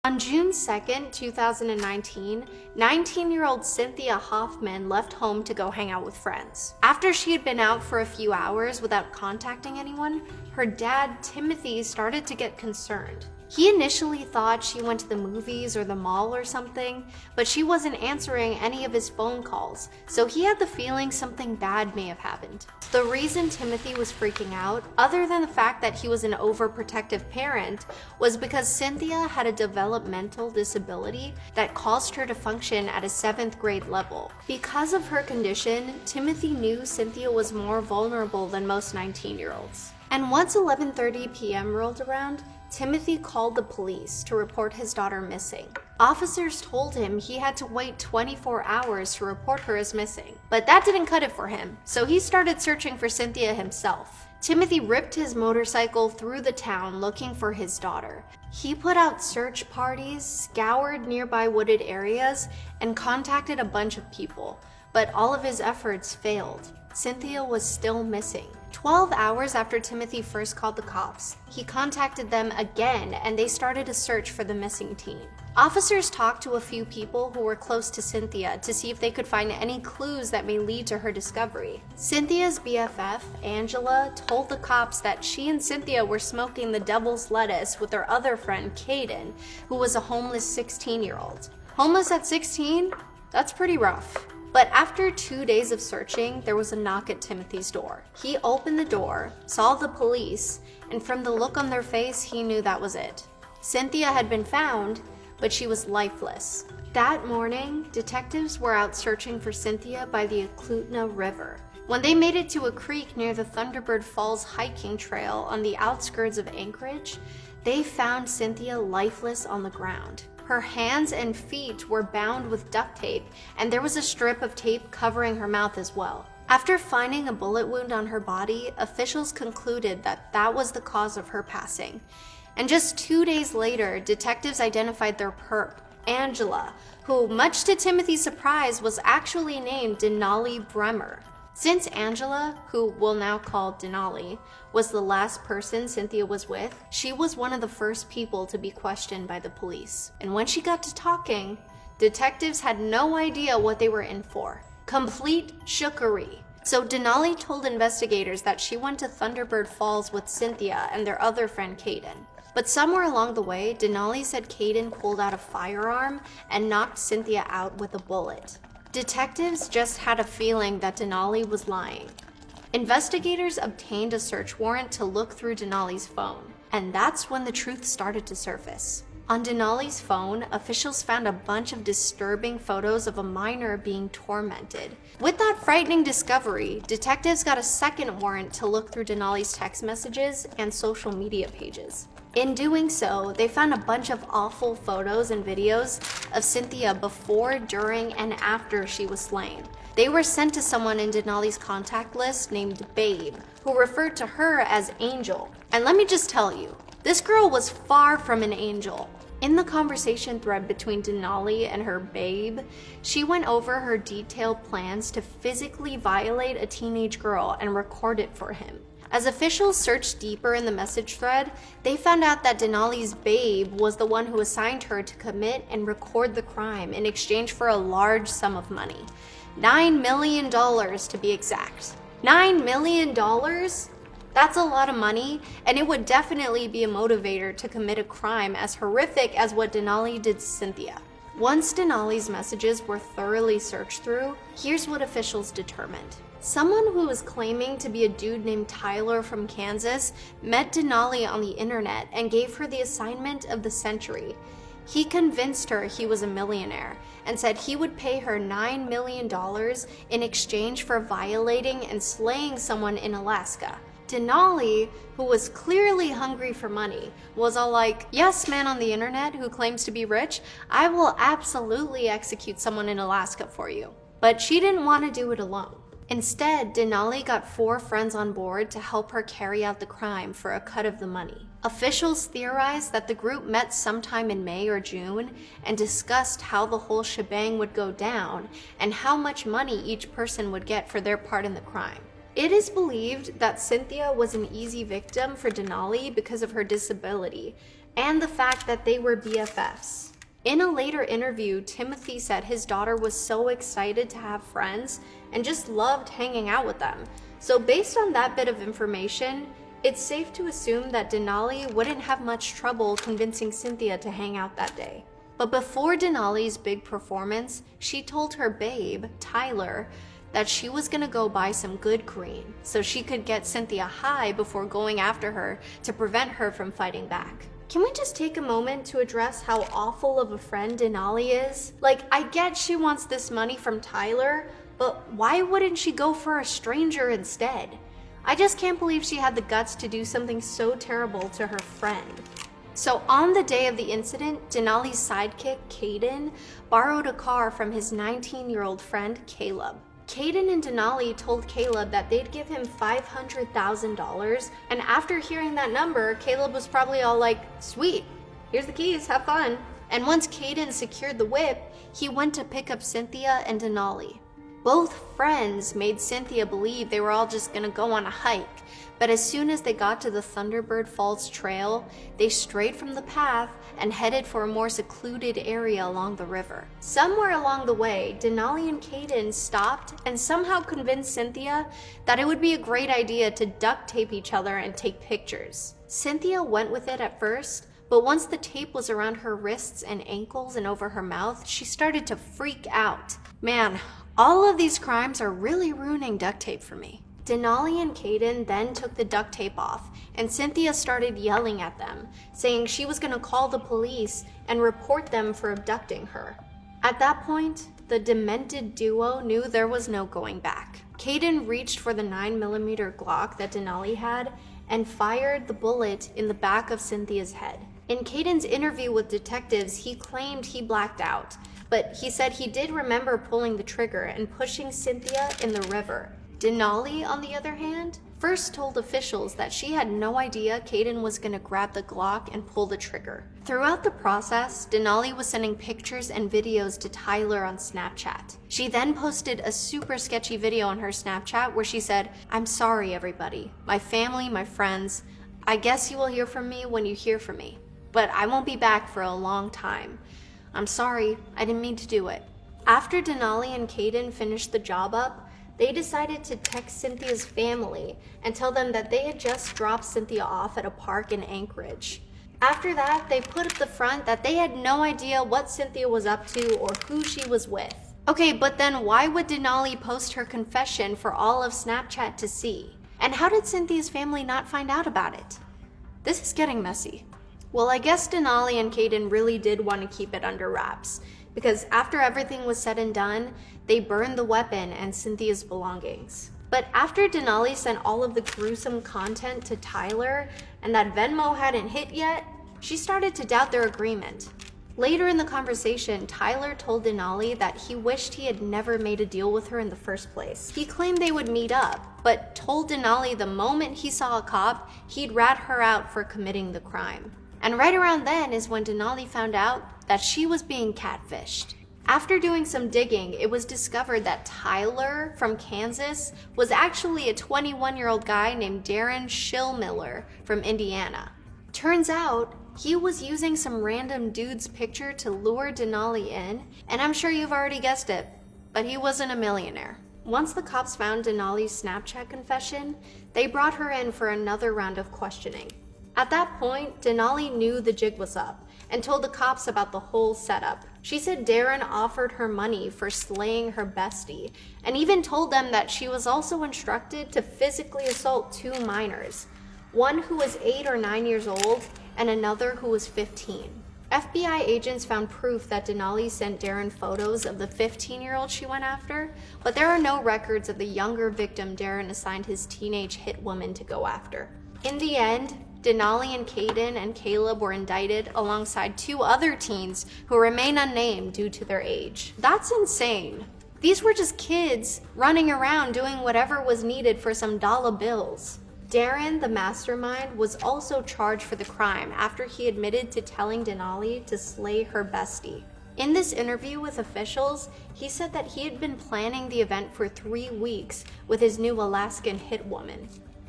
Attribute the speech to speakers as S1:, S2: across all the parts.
S1: On June 2nd, 2019, 19-year-old Cynthia Hoffman left home to go hang out with friends. After she had been out for a few hours without contacting anyone, her dad, Timothy, started to get concerned. He initially thought she went to the movies or the mall or something, but she wasn't answering any of his phone calls, so he had the feeling something bad may have happened. The reason Timothy was freaking out, other than the fact that he was an overprotective parent, was because Cynthia had a developmental disability that caused her to function at a 7th grade level. Because of her condition, Timothy knew Cynthia was more vulnerable than most 19-year-olds. And once 11:30 p.m. rolled around, Timothy called the police to report his daughter missing. Officers told him he had to wait 24 hours to report her as missing, but that didn't cut it for him, so he started searching for Cynthia himself. Timothy ripped his motorcycle through the town looking for his daughter. He put out search parties, scoured nearby wooded areas, and contacted a bunch of people, but all of his efforts failed. Cynthia was still missing. 12 hours after Timothy first called the cops, he contacted them again and they started a search for the missing teen. Officers talked to a few people who were close to Cynthia to see if they could find any clues that may lead to her discovery. Cynthia's BFF, Angela, told the cops that she and Cynthia were smoking the devil's lettuce with their other friend, Caden, who was a homeless 16-year-old. Homeless at 16? That's pretty rough. But after 2 days of searching, there was a knock at Timothy's door. He opened the door, saw the police, and from the look on their face, he knew that was it. Cynthia had been found, but she was lifeless. That morning, detectives were out searching for Cynthia by the Eklutna River. When they made it to a creek near the Thunderbird Falls hiking trail on the outskirts of Anchorage, they found Cynthia lifeless on the ground. Her hands and feet were bound with duct tape, and there was a strip of tape covering her mouth as well. After finding a bullet wound on her body, officials concluded that that was the cause of her passing. And just 2 days later, detectives identified their perp, Angela, who, much to Timothy's surprise, was actually named Denali Brehmer. Since Angela, who we'll now call Denali, was the last person Cynthia was with, she was one of the first people to be questioned by the police. And when she got to talking, detectives had no idea what they were in for. Complete shookery. So Denali told investigators that she went to Thunderbird Falls with Cynthia and their other friend Caden. But somewhere along the way, Denali said Caden pulled out a firearm and knocked Cynthia out with a bullet. Detectives just had a feeling that Denali was lying. Investigators obtained a search warrant to look through Denali's phone, and that's when the truth started to surface. On Denali's phone, officials found a bunch of disturbing photos of a minor being tormented. With that frightening discovery, detectives got a second warrant to look through Denali's text messages and social media pages. In doing so, they found a bunch of awful photos and videos of Cynthia before, during, and after she was slain. They were sent to someone in Denali's contact list named Babe, who referred to her as Angel. And let me just tell you, this girl was far from an angel. In the conversation thread between Denali and her Babe, she went over her detailed plans to physically violate a teenage girl and record it for him. As officials searched deeper in the message thread, they found out that Denali's Babe was the one who assigned her to commit and record the crime in exchange for a large sum of money. $9 million to be exact. $9 million? That's a lot of money, and it would definitely be a motivator to commit a crime as horrific as what Denali did to Cynthia. Once Denali's messages were thoroughly searched through, here's what officials determined. Someone who was claiming to be a dude named Tyler from Kansas met Denali on the internet and gave her the assignment of the century. He convinced her he was a millionaire and said he would pay her $9 million in exchange for violating and slaying someone in Alaska. Denali, who was clearly hungry for money, was all like, "Yes, man on the internet who claims to be rich, I will absolutely execute someone in Alaska for you." But she didn't want to do it alone. Instead, Denali got 4 friends on board to help her carry out the crime for a cut of the money. Officials theorized that the group met sometime in May or June and discussed how the whole shebang would go down and how much money each person would get for their part in the crime. It is believed that Cynthia was an easy victim for Denali because of her disability, and the fact that they were BFFs. In a later interview, Timothy said his daughter was so excited to have friends and just loved hanging out with them. So based on that bit of information, it's safe to assume that Denali wouldn't have much trouble convincing Cynthia to hang out that day. But before Denali's big performance, she told her babe, Tyler, that she was gonna go buy some good green so she could get Cynthia high before going after her to prevent her from fighting back. Can we just take a moment to address how awful of a friend Denali is? Like, I get she wants this money from Tyler, but why wouldn't she go for a stranger instead? I just can't believe she had the guts to do something so terrible to her friend. So on the day of the incident, Denali's sidekick, Caden, borrowed a car from his 19-year-old friend, Caleb. Caden and Denali told Caleb that they'd give him $500,000, and after hearing that number, Caleb was probably all like, sweet, here's the keys, have fun. And once Caden secured the whip, he went to pick up Cynthia and Denali. Both friends made Cynthia believe they were all just gonna go on a hike, but as soon as they got to the Thunderbird Falls Trail, they strayed from the path and headed for a more secluded area along the river. Somewhere along the way, Denali and Caden stopped and somehow convinced Cynthia that it would be a great idea to duct tape each other and take pictures. Cynthia went with it at first, but once the tape was around her wrists and ankles and over her mouth, she started to freak out. Man, all of these crimes are really ruining duct tape for me. Denali and Caden then took the duct tape off, and Cynthia started yelling at them, saying she was gonna call the police and report them for abducting her. At that point, the demented duo knew there was no going back. Caden reached for the 9mm Glock that Denali had and fired the bullet in the back of Cynthia's head. In Caden's interview with detectives, he claimed he blacked out, but he said he did remember pulling the trigger and pushing Cynthia in the river. Denali, on the other hand, first told officials that she had no idea Caden was going to grab the Glock and pull the trigger. Throughout the process, Denali was sending pictures and videos to Tyler on Snapchat. She then posted a super sketchy video on her Snapchat where she said, "I'm sorry everybody, my family, my friends. I guess you will hear from me when you hear from me, but I won't be back for a long time. I'm sorry, I didn't mean to do it." After Denali and Caden finished the job up, they decided to text Cynthia's family and tell them that they had just dropped Cynthia off at a park in Anchorage. After that, they put up the front that they had no idea what Cynthia was up to or who she was with. Okay, but then why would Denali post her confession for all of Snapchat to see? And how did Cynthia's family not find out about it? This is getting messy. Well, I guess Denali and Caden really did want to keep it under wraps, because after everything was said and done, they burned the weapon and Cynthia's belongings. But after Denali sent all of the gruesome content to Tyler and that Venmo hadn't hit yet, she started to doubt their agreement. Later in the conversation, Tyler told Denali that he wished he had never made a deal with her in the first place. He claimed they would meet up, but told Denali the moment he saw a cop, he'd rat her out for committing the crime. And right around then is when Denali found out that she was being catfished. After doing some digging, it was discovered that Tyler from Kansas was actually a 21-year-old guy named Darren Schillmiller from Indiana. Turns out, he was using some random dude's picture to lure Denali in, and I'm sure you've already guessed it, but he wasn't a millionaire. Once the cops found Denali's Snapchat confession, they brought her in for another round of questioning. At that point, Denali knew the jig was up and told the cops about the whole setup. She said Darren offered her money for slaying her bestie, and even told them that she was also instructed to physically assault 2 minors, one who was 8 or 9 years old and another who was 15. FBI agents found proof that Denali sent Darren photos of the 15-year-old she went after, but there are no records of the younger victim Darren assigned his teenage hit woman to go after. In the end, Denali and Caden and Caleb were indicted alongside 2 other teens who remain unnamed due to their age. That's insane. These were just kids running around doing whatever was needed for some dollar bills. Darren, the mastermind, was also charged for the crime after he admitted to telling Denali to slay her bestie. In this interview with officials, he said that he had been planning the event for 3 weeks with his new Alaskan hit woman.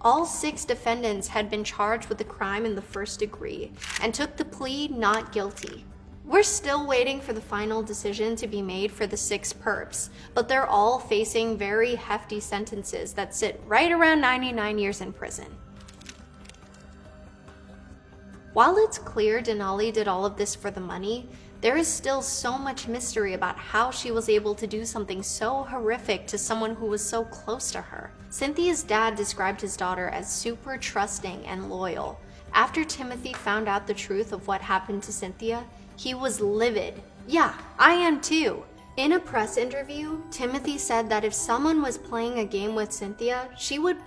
S1: All 6 defendants had been charged with the crime in the first degree and took the plea not guilty. We're still waiting for the final decision to be made for the 6 perps, but they're all facing very hefty sentences that sit right around 99 years in prison. While it's clear Denali did all of this for the money, there is still so much mystery about how she was able to do something so horrific to someone who was so close to her. Cynthia's dad described his daughter as super trusting and loyal. After Timothy found out the truth of what happened to Cynthia, he was livid. Yeah, I am too. In a press interview, Timothy said that if someone was playing a game with Cynthia, she would